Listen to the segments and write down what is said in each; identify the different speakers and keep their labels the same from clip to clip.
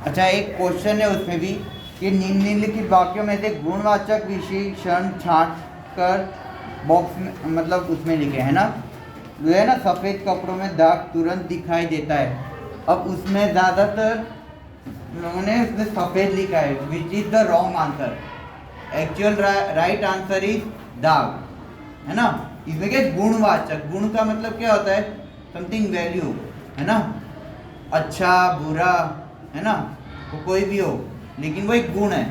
Speaker 1: अच्छा, एक क्वेश्चन है उसमें भी कि निम्नलिखित वाक्यों में से गुणवाचक विशेषण छांट कर बॉक्स में मतलब उसमें लिखे है ना, जो है ना सफ़ेद कपड़ों में दाग तुरंत दिखाई देता है। अब उसमें ज़्यादातर लोगों ने उसमें सफ़ेद लिखा है, which is the wrong answer. Actual right answer is दाग, है ना। इसमें क्या गुणवाचक, गुण का मतलब क्या होता है, समथिंग वैल्यू, है ना, अच्छा बुरा, है ना, तो कोई भी हो, लेकिन वो एक गुण है।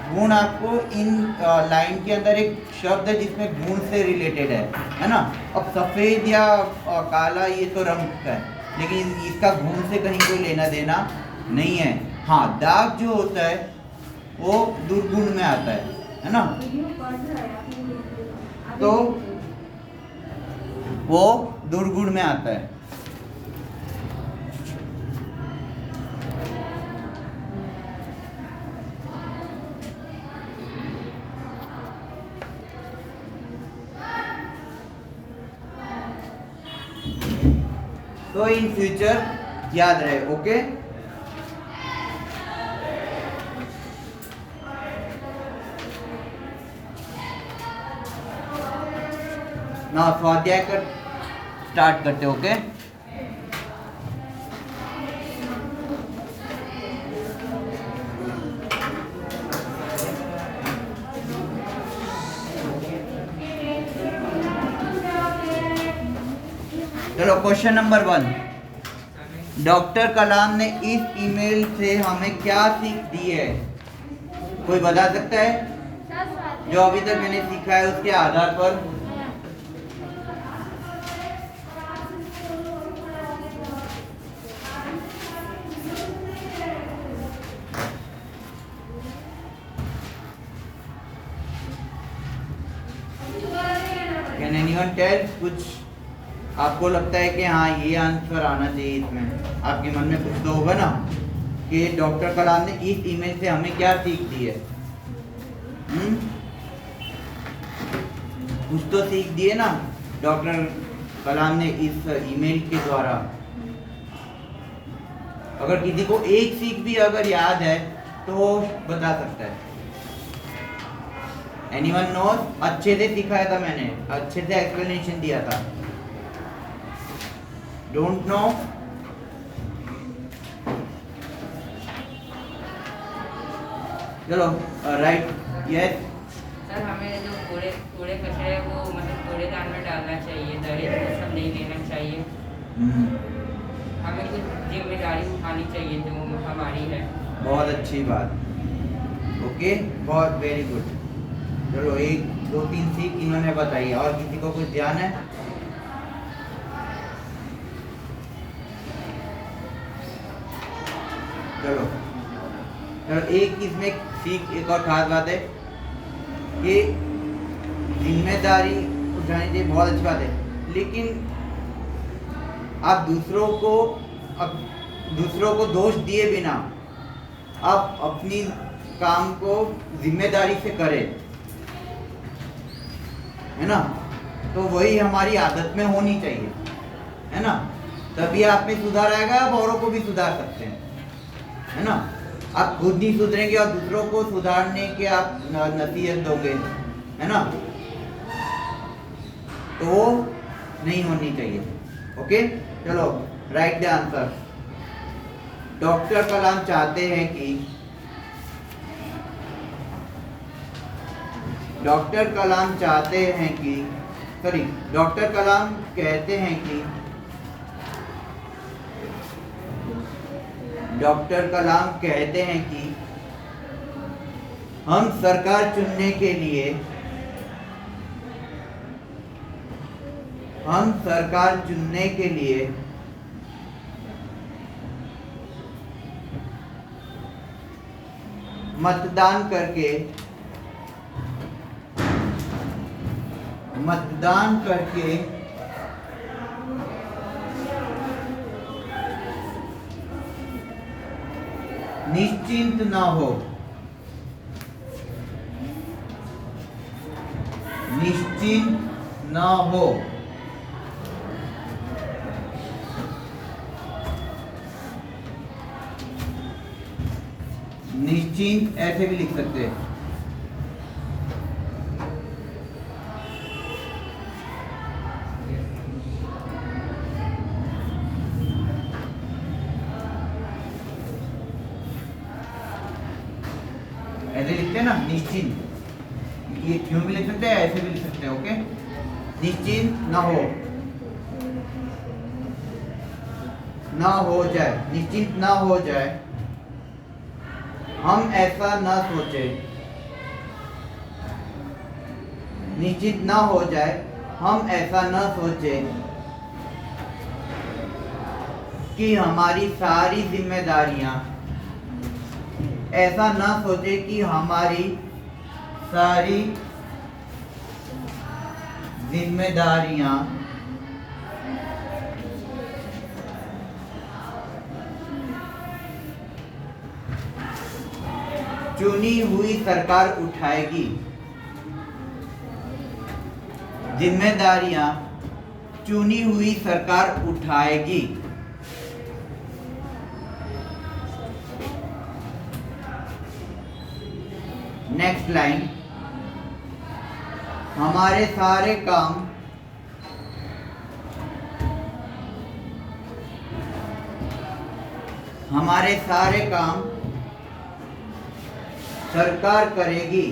Speaker 1: गुण आपको इन लाइन के अंदर एक शब्द है जिसमें गुण से रिलेटेड है ना। अब सफ़ेद या काला ये तो रंग का है, लेकिन इसका गुण से कहीं कोई लेना देना नहीं है। हाँ, दाग जो होता है वो दुर्गुण में आता है ना, तो वो दुर्गुण में आता है। तो इन फ्यूचर याद रहे, ओके। ना स्वाध्याय कर स्टार्ट करते, ओके। चलो, क्वेश्चन नंबर 1, डॉक्टर कलाम ने इस ईमेल से हमें क्या सीख दी है? कोई बता सकता है जो अभी तक मैंने सीखा है उसके आधार पर? Can anyone tell? कुछ आपको लगता है कि हाँ ये आंसर आना चाहिए, इसमें आपके मन में कुछ तो होगा ना कि डॉक्टर कलाम ने इस ईमेल से हमें क्या सीख दी है? कुछ तो सीख दिए ना डॉक्टर कलाम ने इस ईमेल के द्वारा। अगर किसी को एक सीख भी अगर याद है तो बता सकता है। Anyone nose? अच्छे से सिखाया था मैंने, अच्छे से एक्सप्लेनेशन दिया था। Don't know? चलो, राइट, यस।
Speaker 2: सर, हमें जो कूड़े कचरे है वो मतलब कूड़ेदान में डालना चाहिए, दहेज वो सब नहीं लेना चाहिए। हमें कुछ जिम्मेदारी उठानी चाहिए जो हमारी है।
Speaker 1: बहुत अच्छी बात, ओके, बहुत वेरी गुड। चलो, 1 2 3 सीख इन्होंने बताई, और किसी को कुछ ध्यान है? चलो, एक इसमें सीख, एक और खास बात है कि जिम्मेदारी उठानी चाहिए, बहुत अच्छी बात है, लेकिन आप दूसरों को दोष दिए बिना आप अपनी काम को जिम्मेदारी से करें, है ना, तो वही हमारी आदत में होनी चाहिए, है ना। तभी आप में सुधार आएगा, आप औरों को भी सुधार सकते हैं, है ना। आप खुद नहीं सुधरेंगे और दूसरों को सुधारने के आप नसीहत दोगे, है ना, तो वो नहीं होनी चाहिए, ओके। चलो, राइट द आंसर। डॉक्टर कलाम चाहते हैं कि डॉक्टर कलाम कहते हैं कि डॉक्टर कलाम कहते हैं कि हम सरकार चुनने के लिए मतदान करके निश्चिंत न हो। निश्चिंत न हो। निश्चिंत ऐसे भी लिख सकते हैं। ऐसे लिखते हैं ना, निश्चिंत। ये क्यों भी लिख सकते हैं, ऐसे भी लिख सकते हैं। ओके, निश्चिंत न हो, ना हो जाए, निश्चिंत ना हो जाए, हम ऐसा न सोचे। निश्चित ना हो जाए, हम ऐसा न सोचे कि हमारी सारी जिम्मेदारियां, ऐसा न सोचे कि हमारी सारी जिम्मेदारियां चुनी हुई सरकार उठाएगी। जिम्मेदारियां चुनी हुई सरकार उठाएगी। नेक्स्ट लाइन, हमारे सारे काम सरकार करेगी।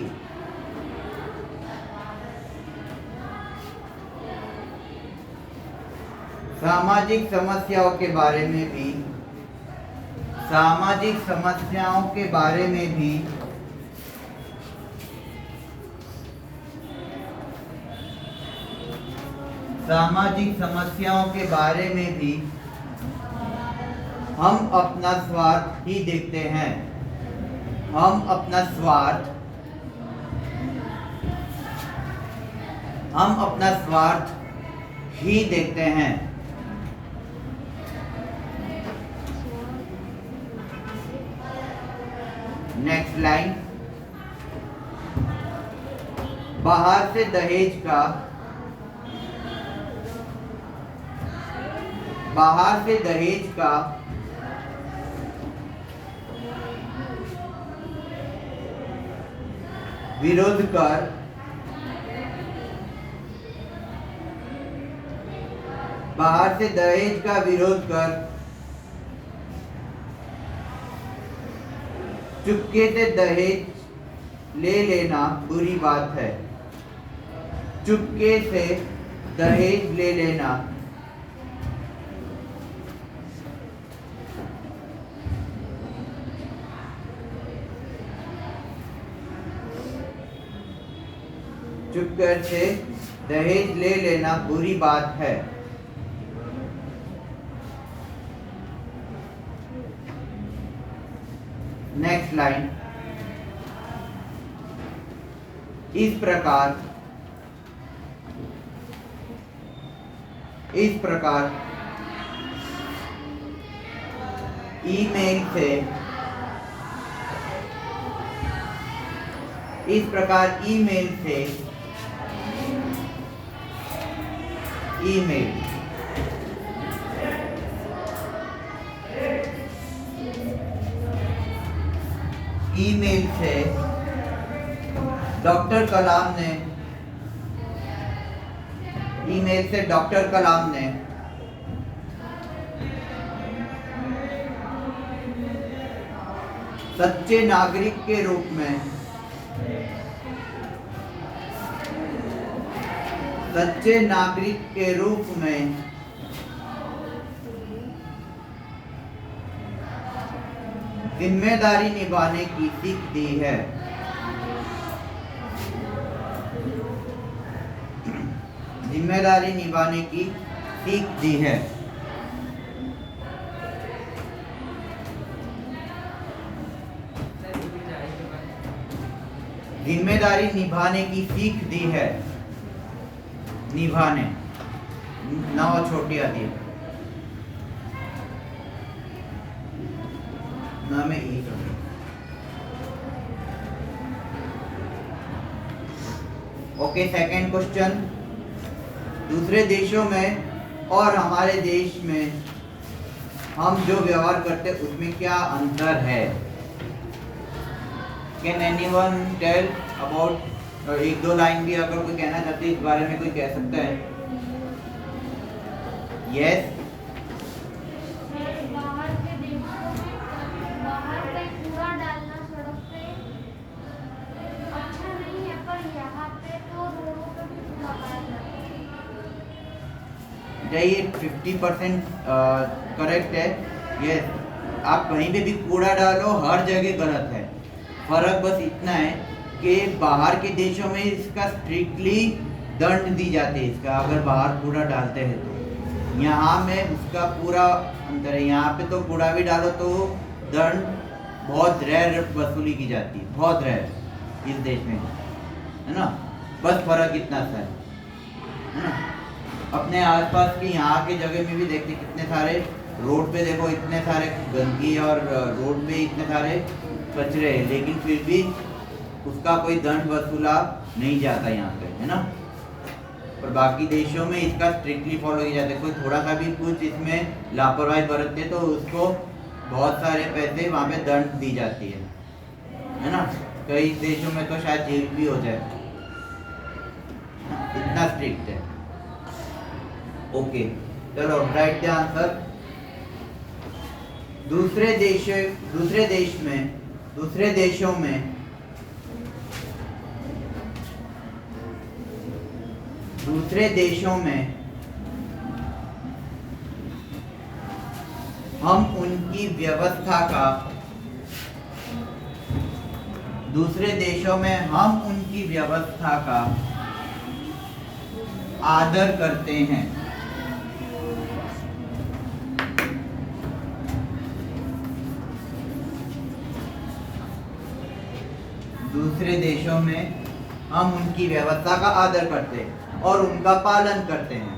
Speaker 1: सामाजिक समस्याओं के बारे में भी सामाजिक समस्याओं के बारे में भी हम अपना स्वार्थ ही देखते हैं। हम अपना स्वार्थ ही देखते हैं। नेक्स्ट लाइन, बाहर से दहेज का विरोध कर चुपके से दहेज ले लेना बुरी बात है। चुपके से दहेज ले लेना बुरी बात है। नेक्स्ट लाइन, इस प्रकार ईमेल से डॉक्टर कलाम ने सच्चे नागरिक के रूप में जिम्मेदारी निभाने की सीख दी है। जिम्मेदारी निभाने की सीख दी है। निभाने ना छोटी आती है ना में ई। ओके, सेकंड क्वेश्चन, दूसरे देशों में और हमारे देश में हम जो व्यवहार करते हैं उसमें क्या अंतर है? Can anyone tell about? एक दो लाइन भी अगर कोई कहना चाहते इस बारे में कोई कह सकता है? यस।
Speaker 3: बाहर के देशों में बाहर का कूड़ा डालना सड़क पे अच्छा नहीं है, पर यहाँ पे तो रोडों पे भी कूड़ा डालना है।
Speaker 1: ये 50% करेक्ट है। यस, आप कहीं पे भी कूड़ा डालो, हर जगह गलत है। फर्क बस इतना है कि बाहर के देशों में इसका स्ट्रिक्टली दंड दी जाती है इसका, अगर बाहर कूड़ा डालते हैं तो। यहाँ में उसका पूरा अंतर है। यहाँ पे तो कूड़ा भी डालो तो दंड बहुत रेयर वसूली की जाती है, बहुत रेयर इस देश में, है ना। बस फर्क इतना सा है ना। अपने आसपास की यहाँ के जगह में भी देखते कितने सारे रोड पे देखो, इतने सारे गंदगी और रोड पे इतने सारे कचरे हैं, लेकिन फिर भी उसका कोई दंड वसूला नहीं जाता यहाँ पे, है ना। और बाकी देशों में इसका स्ट्रिक्टली फॉलो किया जाता है। कोई थोड़ा सा भी कुछ इसमें लापरवाही बरतते तो उसको बहुत सारे पैसे वहाँ पे दंड दी जाती है ना। कई देशों में तो शायद जेल भी हो जाए, इतना स्ट्रिक्ट है। ओके, चलो राइट द आंसर। दूसरे देशों में हम उनकी व्यवस्था का आदर करते हैं। दूसरे देशों में हम उनकी व्यवस्था का आदर करते हैं और उनका पालन करते हैं,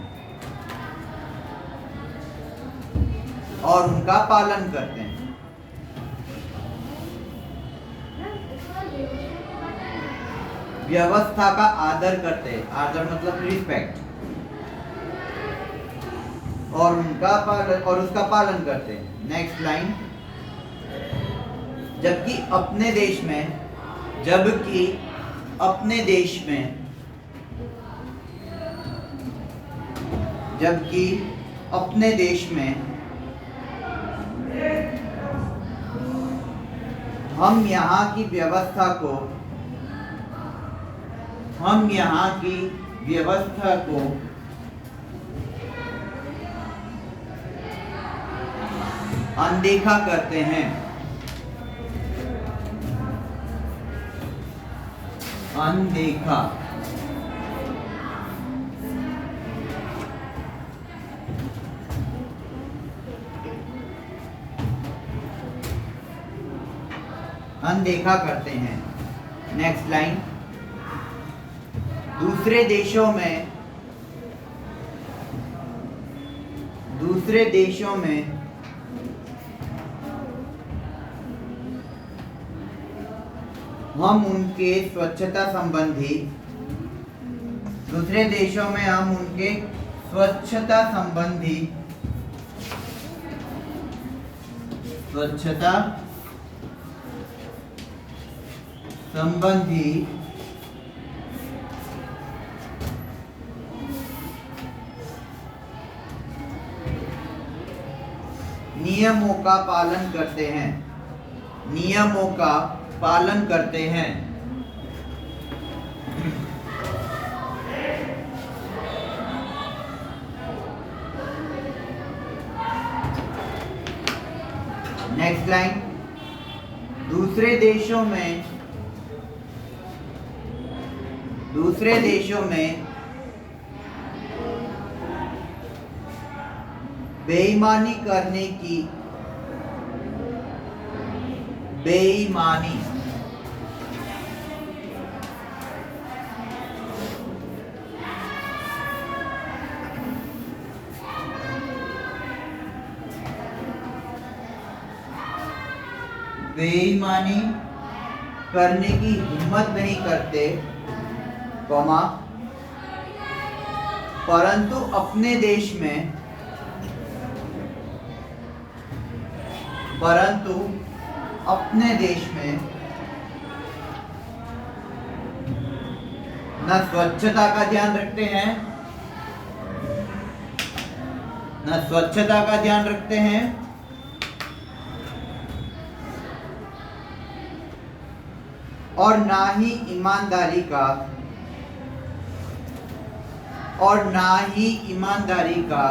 Speaker 1: व्यवस्था का आदर करते हैं, आदर मतलब रिस्पेक्ट, और उसका पालन करते हैं। नेक्स्ट लाइन, जबकि अपने देश में हम यहाँ की व्यवस्था को अनदेखा करते हैं। अनदेखा करते हैं। नेक्स्ट लाइन, दूसरे देशों में हम उनके स्वच्छता संबंधी नियमों का पालन करते हैं। नेक्स्ट लाइन, दूसरे देशों में बेईमानी करने की हिम्मत नहीं करते कॉमा परंतु अपने देश में न स्वच्छता का ध्यान रखते हैं और ना ही ईमानदारी का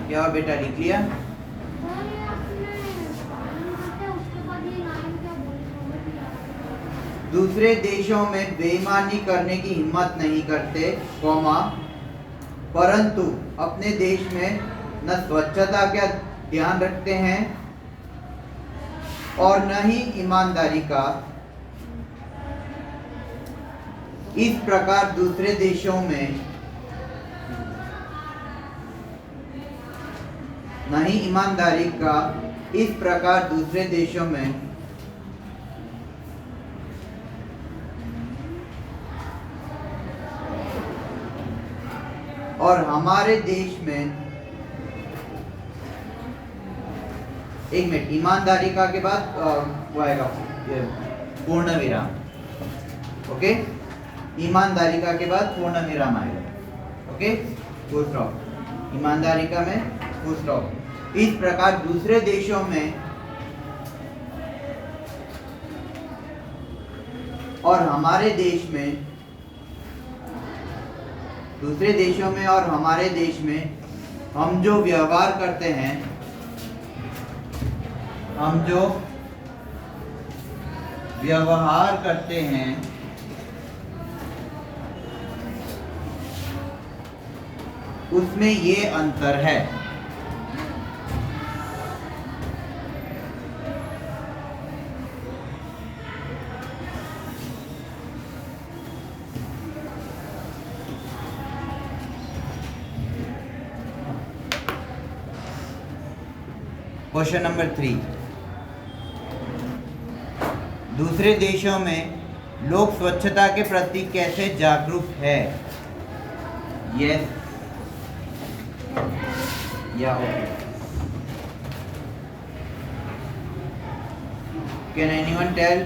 Speaker 1: क्या बेटा लिख लिया?
Speaker 3: और ये आपने उसके बाद ये लाइन क्या बोली समझ नहीं आ रहा।
Speaker 1: दूसरे देशों में बेईमानी करने की हिम्मत नहीं करते, कॉमा परंतु अपने देश में न स्वच्छता का ध्यान रखते हैं और न ही ईमानदारी का। इस प्रकार दूसरे देशों में न ही ईमानदारी का, इस प्रकार दूसरे देशों में और हमारे देश में, एक मिनट, ईमानदारी का के बाद वो आएगा पूर्ण विराम। ओके, ईमानदारी का के बाद पूर्ण विराम आएगा। Okay, full stop. ईमानदारी का में फुल स्टॉप। इस प्रकार दूसरे देशों में और हमारे देश में, दूसरे देशों में और हमारे देश में हम जो व्यवहार करते हैं, उसमें ये अंतर है। क्वेश्चन नंबर 3, दूसरे देशों में लोग स्वच्छता के प्रति कैसे जागरूक है? यस या ओके? Can anyone tell?